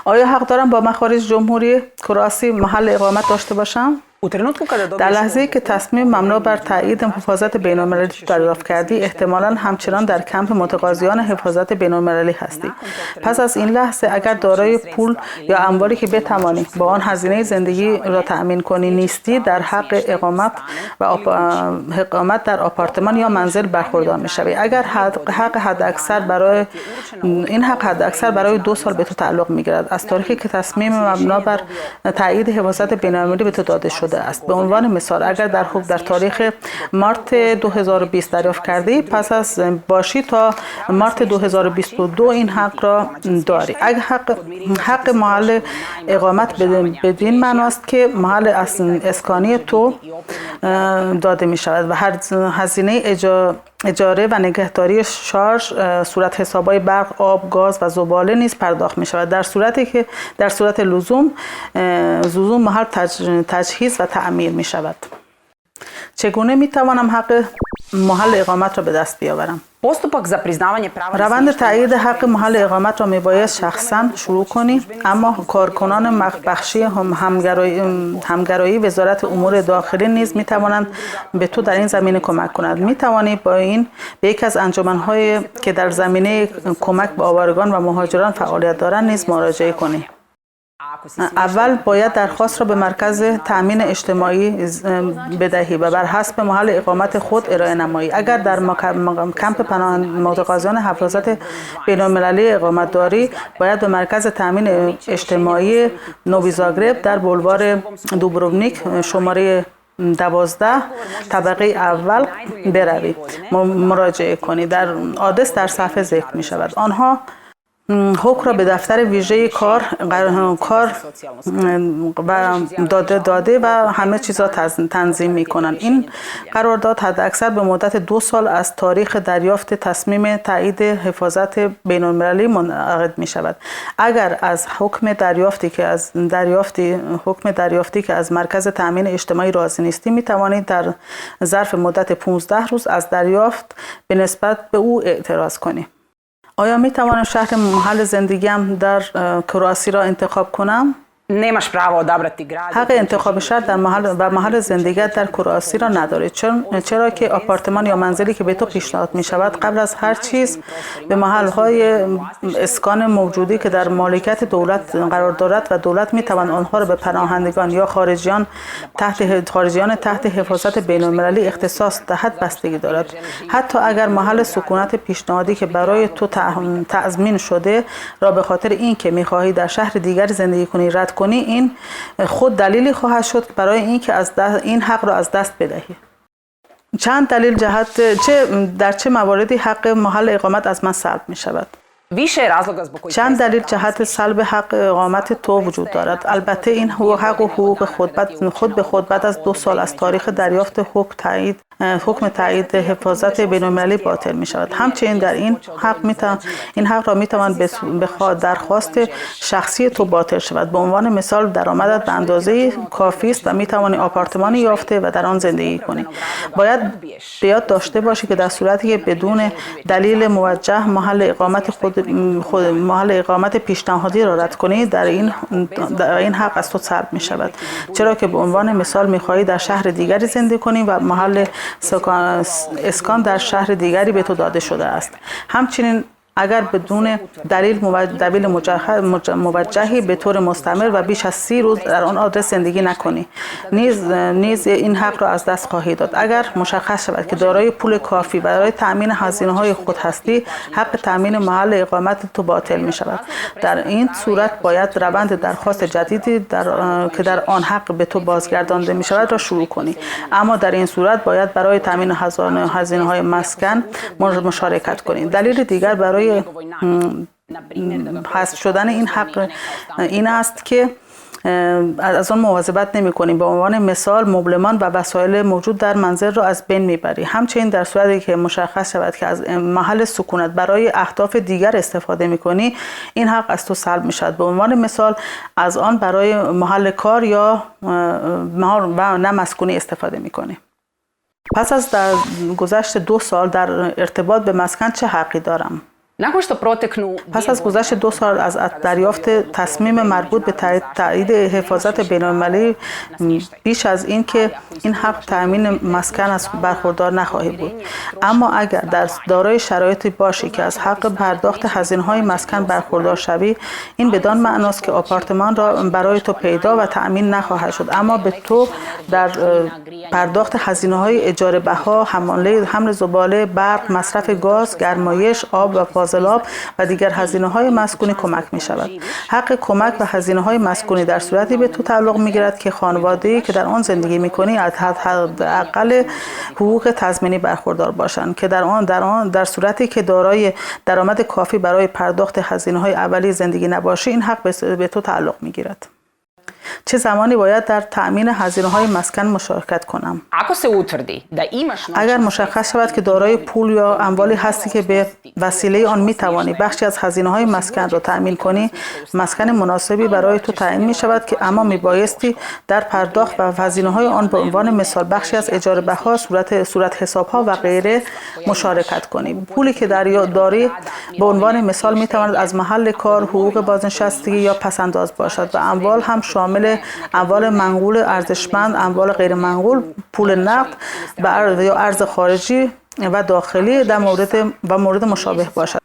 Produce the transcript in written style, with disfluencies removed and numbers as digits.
آیا حق دارم با مخارج جمهوری کراسی محل اقامت داشته باشم؟ در لحظه‌ای که تصمیم مبنا بر تایید حفاظت بین‌المللی دریافت کردی، احتمالاً همچنان در کمپ متقاضیان حفاظت بین‌المللی هستی. پس از این لحظه اگر دارای پول یا اموالی که بتوانی با آن هزینه زندگی را تأمین کنی نیستی، در حق اقامت در آپارتمان یا منزل برخوردار می‌شوی. اگر حق حداکثر برای 2 سال به تو تعلق می‌گیرد از تاریخی که تصمیم مبنا بر تایید حفاظت بین‌المللی به تو داده شده است. به عنوان مثال اگر در تاریخ مارت 2020 دریافت کردی، پس از باشی تا مارت 2022 این حق را داری. اگر حق محل اقامت بدین معناست که محل اسکانی تو داده می شود و هر هزینه اجاره و نگهداری شارژ، صورت حسابای برق، آب، گاز و زباله نیز پرداخت می شود در صورت لزوم محل تجهیز و تعمیر می شود. چگونه می توانم حق محل اقامت را به دست بیاورم؟ روند تایید حق محل اقامت را میباید شخصا شروع کنی، اما کارکنان بخشی همگرایی وزارت امور داخلی نیز می توانند به تو در این زمینه کمک کنند. می توانی به یک از انجمن‌هایی که در زمینه کمک به آوارگان و مهاجران فعالیت دارند نیز مراجعه کنی. اول باید درخواست را به مرکز تأمین اجتماعی بدهی و بر حسب محل اقامت خود ارائه نمایی. اگر در کمپ متقاضیان حفاظت بین‌المللی اقامت داری، باید به مرکز تأمین اجتماعی نوی زاگرب در بولوار دوبروونیک شماره 12 طبقه اول بروی مراجعه کنی. در آدرس در صفحه ذکر می شود. آنها حکم را به دفتر ویژه کار داده و همه چیز را تنظیم می کنند. این قرارداد حداکثر به مدت 2 سال از تاریخ دریافت تصمیم تایید حفاظت بین‌المللی منعقد می شود. اگر از حکم دریافتی که از مرکز تأمین اجتماعی راضی نیستی، می توانید در ظرف مدت 15 روز از دریافت به نسبت به او اعتراض کنید. آیا می توانم شهر محل زندگیم در کراسی را انتخاب کنم؟ حق انتخاب شهر در محل زندگیت در کراسی را نداری، چرا که آپارتمان یا منزلی که به تو پیشنهاد می شود قبل از هر چیز به محل‌های اسکان موجودی که در مالکیت دولت قرار دارد و دولت می توان آنها را به پناهندگان یا خارجیان تحت حفاظت بین‌المللی اختصاص دهد بستگی دارد. حتی اگر محل سکونت پیشنهادی که برای تو تضمین شده را به خاطر اینکه می خواهی در شهر دیگری زندگی کنی رد کنی، این خود دلیلی خواهد شد برای اینکه این حق را از دست بدهی. در چه مواردی حق محل اقامت از من سلب می شود؟ چند دلیل جهت سلب حق اقامت تو وجود دارد. البته این حق و حقوق خود به خود بعد از 2 سال از تاریخ دریافت حکم تایید حفاظت بین‌المللی باطل می شود. همچنین در این حق را می توان به درخواست شخصی تو باطل شود. به عنوان مثال درآمدت به اندازه کافی است و می توانی آپارتمانی یافته و در آن زندگی کنی. باید یاد داشته باشی که در صورتی که بدون دلیل موجه محل اقامت پیشنهادی را رد کنی، در این حق از تو سلب می شود، چرا که به عنوان مثال می خواهی در شهر دیگری زندگی کنی و محل اسکان در شهر دیگری به تو داده شده است. همچنین اگر بدون دلیل موجهی به طور مستمر و بیش از 30 روز در آن آدرس زندگی نکنی، نیز این حق را از دست خواهی داد. اگر مشخص شود که دارای پول کافی برای تأمین هزینه‌های خود هستی، حق تأمین محل اقامت تو باطل می شود. در این صورت باید روند درخواست جدیدی که در آن حق به تو بازگردانده می شود را شروع کنی. اما در این صورت باید برای تأمین هزینه‌های مسکن مشارکت کنی. دلیل دیگر برای حذف شدن این حق این است که از آن مواظبت نمی‌کنیم. به عنوان مثال مبلمان و وسایل موجود در منزل را از بین میبری. همچنین در صورتی که مشخص شود که از محل سکونت برای اهداف دیگر استفاده می‌کنی، این حق از تو سلب می‌شود. به عنوان مثال از آن برای محل کار یا نه مسکونی استفاده می‌کنی. پس از گذشت 2 سال در ارتباط به مسکن چه حقی دارم؟ پس از گذشت 2 سال از دریافت تصمیم مربوط به تایید حفاظت بین‌المللی بیش از این که این حق تأمین مسکن از برخوردار نخواهی بود. اما اگر در دارای شرایطی باشی که از حق پرداخت هزینه‌های مسکن برخوردار شوی، این بدان معناست که آپارتمان را برای تو پیدا و تأمین نخواهد شد، اما به تو در پرداخت هزینه‌های اجاره بها، حمل زباله، برق، مصرف گاز، گرمایش، آب و فاضلاب و دیگر هزینه‌های مسکونی کمک می‌شود. حق کمک و هزینه‌های مسکونی در صورتی به تو تعلق می‌گیرد که خانواده‌ای که در آن زندگی می‌کنی از حداقل حقوق تضمینی برخوردار باشند که در صورتی که دارای درآمد کافی برای پرداخت هزینه‌های اولیه زندگی نباشی، این حق به تو تعلق می‌گیرد. چه زمانی باید در تأمین هزینه‌های مسکن مشارکت کنم؟ اگر مشخص شود که دارای پول یا اموالی هستی که به وسیله آن می‌توانی بخشی از هزینه‌های مسکن را تأمین کنی، مسکن مناسبی برای تو تعیین می‌شود که اما میبایستی در پرداخت و هزینه‌های آن به عنوان مثال بخشی از اجاره بها، صورت حساب‌ها و غیره مشارکت کنی. پولی که داری به عنوان مثال می‌تواند از محل کار، حقوق بازنشستگی یا پس‌انداز باشد و اموال هم شامل اموال منقول ارزشمند، اموال غیر منقول، پول نقد و ارز خارجی و داخلی در مورد مشابه باشد.